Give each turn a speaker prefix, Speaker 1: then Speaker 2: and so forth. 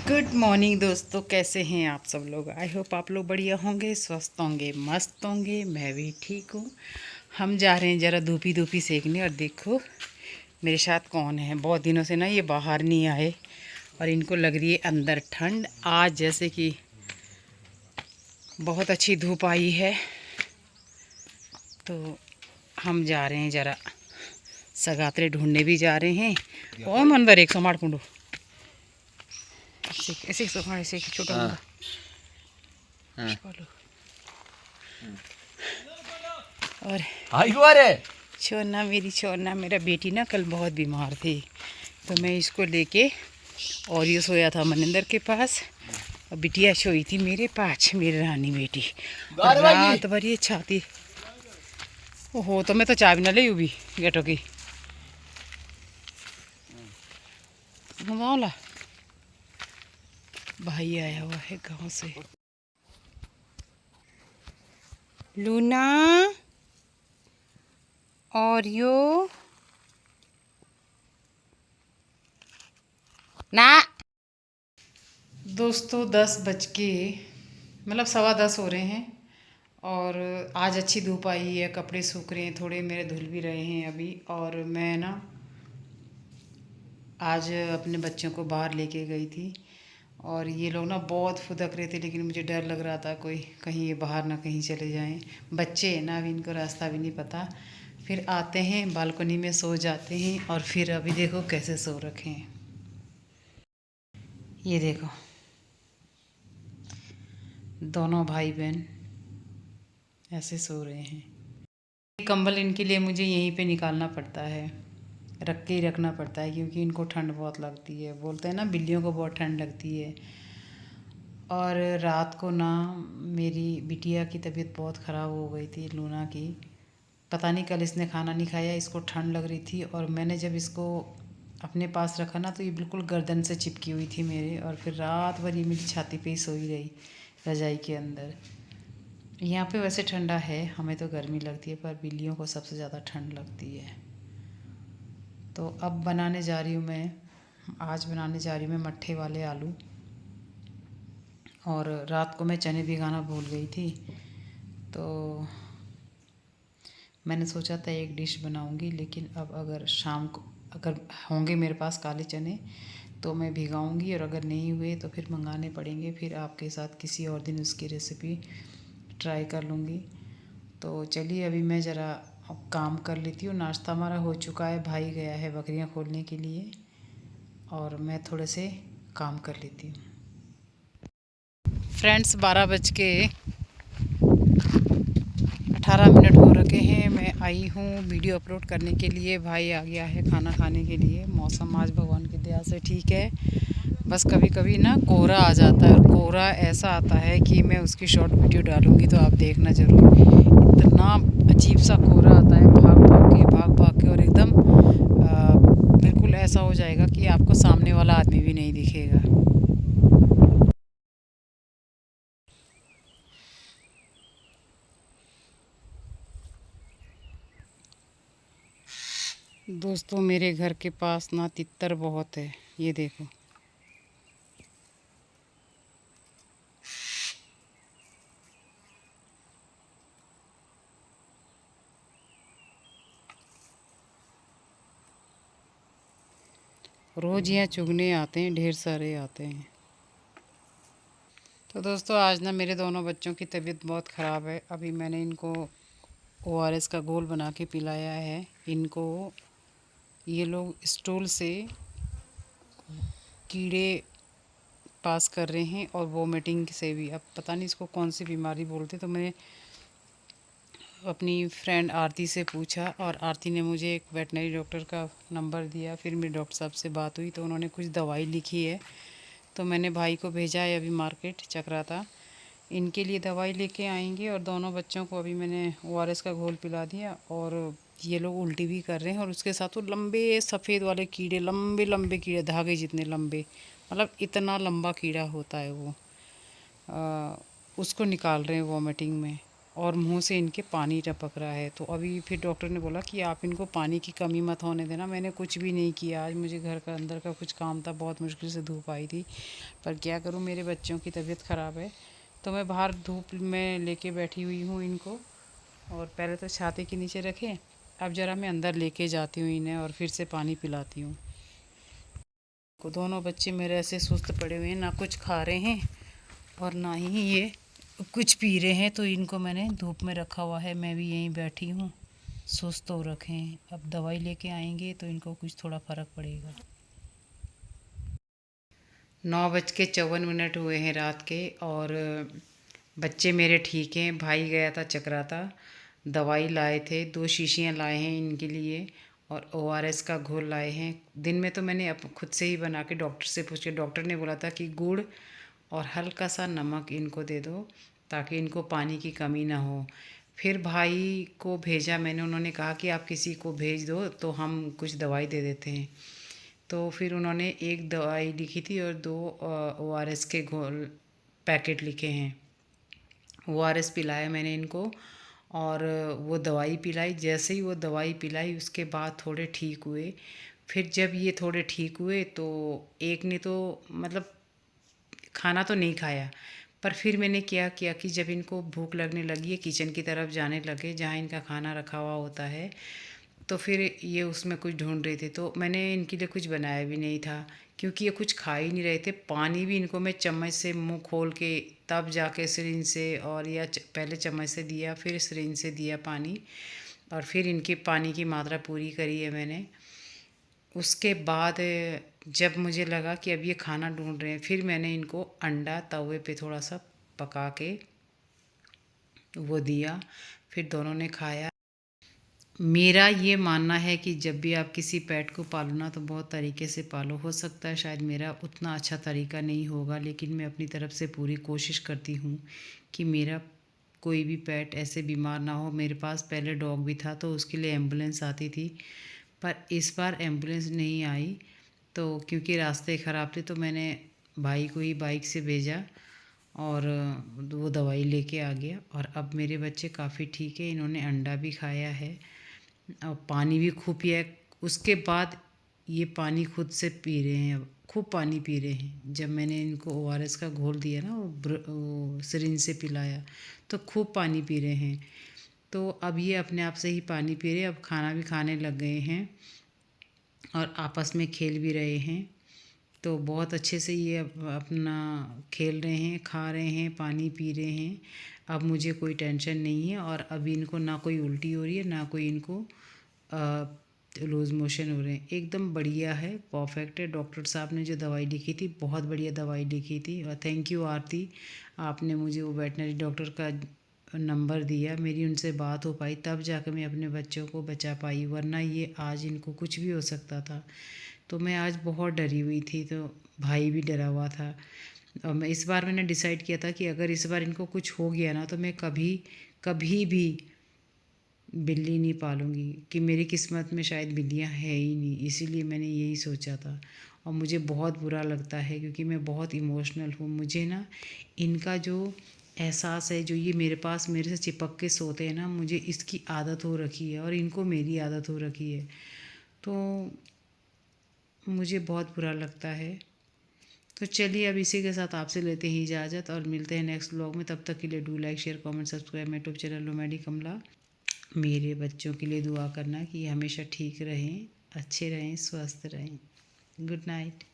Speaker 1: Good morning दोस्तों, कैसे हैं आप सब लोग। आई होप आप लोग बढ़िया होंगे, स्वस्थ होंगे, मस्त होंगे। मैं भी ठीक हूँ। हम जा रहे हैं ज़रा धूपी धूपी सेकने। और देखो मेरे साथ कौन है। बहुत दिनों से ना ये बाहर नहीं आए और इनको लग रही है अंदर ठंड। आज जैसे कि बहुत अच्छी धूप आई है तो हम जा रहे हैं ज़रा सगात्रे ढूंढने भी जा रहे हैं। ओम अंदर एक समाट कुंडो ऐसे ऐसे छोटा मुंडा और छोरना मेरी छोरना मेरा बेटी ना कल बहुत बीमार थी तो मैं इसको लेके और ये सोया था मनिंदर के पास और बिटिया सोई थी मेरे पास, मेरी रानी बेटी। और रात भर ये छाती ओहो तो मैं तो चाबी ना ले भी गेटो की मंगाओला। भाई आया हुआ है गांव से। लूना और यो ना दोस्तों 10 बज के मतलब 10:15 हो रहे हैं और आज अच्छी धूप आई है। कपड़े सूख रहे हैं, थोड़े मेरे धुल भी रहे हैं अभी। और मैं ना आज अपने बच्चों को बाहर लेके गई थी और ये लोग ना बहुत फुदक रहे थे, लेकिन मुझे डर लग रहा था कोई कहीं ये बाहर ना कहीं चले जाएं। बच्चे हैं ना, अभी इनको रास्ता भी नहीं पता। फिर आते हैं बालकनी में सो जाते हैं और फिर अभी देखो कैसे सो रखे हैं। ये देखो दोनों भाई बहन ऐसे सो रहे हैं। कंबल इनके लिए मुझे यहीं पे निकालना पड़ता है, रख के ही रखना पड़ता है क्योंकि इनको ठंड बहुत लगती है। बोलते हैं ना बिल्लियों को बहुत ठंड लगती है। और रात को ना मेरी बिटिया की तबीयत बहुत ख़राब हो गई थी, लूना की। पता नहीं कल इसने खाना नहीं खाया, इसको ठंड लग रही थी। और मैंने जब इसको अपने पास रखा ना तो ये बिल्कुल गर्दन से चिपकी हुई थी मेरे। और फिर रात भर ये मेरी छाती पे ही सोई रही रजाई के अंदर। यहाँ पे वैसे ठंडा है, हमें तो गर्मी लगती है, पर बिल्लियों को सबसे ज़्यादा ठंड लगती है। तो अब बनाने जा रही हूँ मैं, आज बनाने जा रही हूँ मैं मट्ठे वाले आलू। और रात को मैं चने भिगाना भूल गई थी तो मैंने सोचा था एक डिश बनाऊंगी, लेकिन अब अगर शाम को अगर होंगे मेरे पास काले चने तो मैं भिगाऊंगी, और अगर नहीं हुए तो फिर मंगाने पड़ेंगे। फिर आपके साथ किसी और दिन उसकी रेसिपी ट्राई कर लूँगी। तो चलिए अभी मैं ज़रा काम कर लेती हूँ। नाश्ता हमारा हो चुका है, भाई गया है बकरियाँ खोलने के लिए और मैं थोड़े से काम कर लेती हूँ। फ्रेंड्स 12:18 हो रखे हैं। मैं आई हूँ वीडियो अपलोड करने के लिए। भाई आ गया है खाना खाने के लिए। मौसम आज भगवान की दया से ठीक है, बस कभी कभी ना कोहरा आ जाता है और कोहरा ऐसा आता है कि मैं उसकी शॉर्ट वीडियो डालूँगी तो आप देखना ज़रूर। इतना अजीब सा कोहरा आता है, भाग भाग के और एकदम बिल्कुल ऐसा हो जाएगा कि आपको सामने वाला आदमी भी नहीं दिखेगा। दोस्तों मेरे घर के पास ना तितर बहुत है, ये देखो। रोज़ यहाँ चुगने आते हैं, ढेर सारे आते हैं। तो दोस्तों आज ना मेरे दोनों बच्चों की तबीयत बहुत ख़राब है। अभी मैंने इनको ORS का घोल बना के पिलाया है। इनको ये लोग स्टूल से कीड़े पास कर रहे हैं और वोमिटिंग से भी। अब पता नहीं इसको कौन सी बीमारी बोलते। तो मैं अपनी फ्रेंड आरती से पूछा और आरती ने मुझे एक वेटनरी डॉक्टर का नंबर दिया। फिर मेरे डॉक्टर साहब से बात हुई तो उन्होंने कुछ दवाई लिखी है। तो मैंने भाई को भेजा है अभी मार्केट चक्राता, इनके लिए दवाई लेके आएंगे। और दोनों बच्चों को अभी मैंने ORS का घोल पिला दिया और ये लोग उल्टी भी कर रहे हैं। और उसके साथ वो लंबे सफ़ेद वाले कीड़े, लंबे लंबे कीड़े, धागे जितने लंबे, मतलब इतना लंबा कीड़ा होता है वो, उसको निकाल रहे हैं वॉमिटिंग में। और मुंह से इनके पानी टपक रहा है। तो अभी फिर डॉक्टर ने बोला कि आप इनको पानी की कमी मत होने देना। मैंने कुछ भी नहीं किया, आज मुझे घर का अंदर का कुछ काम था, बहुत मुश्किल से धूप आई थी, पर क्या करूं, मेरे बच्चों की तबीयत ख़राब है तो मैं बाहर धूप में लेके बैठी हुई हूँ इनको। और पहले तो छाते के नीचे रखे, अब ज़रा मैं अंदर लेके जाती हूँ इन्हें और फिर से पानी पिलाती हूँ। को दोनों बच्चे मेरे ऐसे सुस्त पड़े हुए हैं, ना कुछ खा रहे हैं और ना ही ये कुछ पी रहे हैं। तो इनको मैंने धूप में रखा हुआ है, मैं भी यहीं बैठी हूँ, सुस्त हो रखे हैं। अब दवाई लेके आएंगे तो इनको कुछ थोड़ा फ़र्क पड़ेगा। 9:54 हुए हैं रात के और बच्चे मेरे ठीक हैं। भाई गया था चकराता, दवाई लाए थे, 2 शीशियाँ लाए हैं इनके लिए और ORS का घोल लाए हैं। दिन में तो मैंने खुद से ही बना के डॉक्टर से पूछ के, डॉक्टर ने बोला था कि गुड़ और हल्का सा नमक इनको दे दो ताकि इनको पानी की कमी ना हो। फिर भाई को भेजा मैंने, उन्होंने कहा कि आप किसी को भेज दो तो हम कुछ दवाई दे देते हैं। तो फिर उन्होंने एक दवाई लिखी थी और 2 ORS के घोल पैकेट लिखे हैं। ORS पिलाया मैंने इनको और वो दवाई पिलाई। जैसे ही वो दवाई पिलाई उसके बाद थोड़े ठीक हुए। फिर जब ये थोड़े ठीक हुए तो एक ने तो मतलब खाना तो नहीं खाया, पर फिर मैंने क्या किया कि जब इनको भूख लगने लगी है, किचन की तरफ जाने लगे जहाँ इनका खाना रखा हुआ होता है, तो फिर ये उसमें कुछ ढूंढ रहे थे। तो मैंने इनके लिए कुछ बनाया भी नहीं था क्योंकि ये कुछ खा ही नहीं रहे थे। पानी भी इनको मैं चम्मच से मुंह खोल के तब जाके सिरिंज से, और या पहले चम्मच से दिया फिर सिरिंज से दिया पानी, और फिर इनकी पानी की मात्रा पूरी करी है मैंने। उसके बाद जब मुझे लगा कि अब ये खाना ढूंढ रहे हैं, फिर मैंने इनको अंडा तवे पे थोड़ा सा पका के वो दिया, फिर दोनों ने खाया। मेरा ये मानना है कि जब भी आप किसी पेट को पालो ना तो बहुत तरीके से पालो। हो सकता है शायद मेरा उतना अच्छा तरीका नहीं होगा, लेकिन मैं अपनी तरफ से पूरी कोशिश करती हूँ कि मेरा कोई भी पेट ऐसे बीमार ना हो। मेरे पास पहले डॉग भी था तो उसके लिए एम्बुलेंस आती थी, पर इस बार एम्बुलेंस नहीं आई। तो क्योंकि रास्ते ख़राब थे तो मैंने भाई को ही बाइक से भेजा और वो दवाई लेके आ गया। और अब मेरे बच्चे काफ़ी ठीक है, इन्होंने अंडा भी खाया है और पानी भी खूब पिया है। उसके बाद ये पानी खुद से पी रहे हैं, अब खूब पानी पी रहे हैं। जब मैंने इनको ORS का घोल दिया ना, वो सिरिंज से पिलाया, तो खूब पानी पी रहे हैं। तो अब ये अपने आप से ही पानी पी रहे हैं, अब खाना भी खाने लग गए हैं और आपस में खेल भी रहे हैं। तो बहुत अच्छे से ये अपना खेल रहे हैं, खा रहे हैं, पानी पी रहे हैं। अब मुझे कोई टेंशन नहीं है और अभी इनको ना कोई उल्टी हो रही है ना कोई इनको लूज़ मोशन हो रहे हैं। एकदम बढ़िया है, परफेक्ट है। डॉक्टर साहब ने जो दवाई लिखी थी बहुत बढ़िया दवाई लिखी थी। और थैंक यू आरती, आपने मुझे वो वेटनरी डॉक्टर का नंबर दिया, मेरी उनसे बात हो पाई तब जाकर मैं अपने बच्चों को बचा पाई, वरना ये आज इनको कुछ भी हो सकता था। तो मैं आज बहुत डरी हुई थी, तो भाई भी डरा हुआ था। और मैं इस बार मैंने डिसाइड किया था कि अगर इस बार इनको कुछ हो गया ना तो मैं कभी कभी भी बिल्ली नहीं पालूंगी, कि मेरी किस्मत में शायद बिल्लियाँ है ही नहीं, इसीलिए मैंने यही सोचा था। और मुझे बहुत बुरा लगता है क्योंकि मैं बहुत इमोशनल हूँ। मुझे ना इनका जो एहसास है, जो ये मेरे पास मेरे से चिपक के सोते हैं ना, मुझे इसकी आदत हो रखी है और इनको मेरी आदत हो रखी है। तो मुझे बहुत बुरा लगता है। तो चलिए अब इसी के साथ आपसे लेते हैं इजाज़त और मिलते हैं नेक्स्ट व्लॉग में। तब तक के लिए do like share comment subscribe my YouTube channel nomadic Kamla. मेरे बच्चों के लिए दुआ करना कि हमेशा ठीक रहें, अच्छे रहें, स्वस्थ रहें। Good night.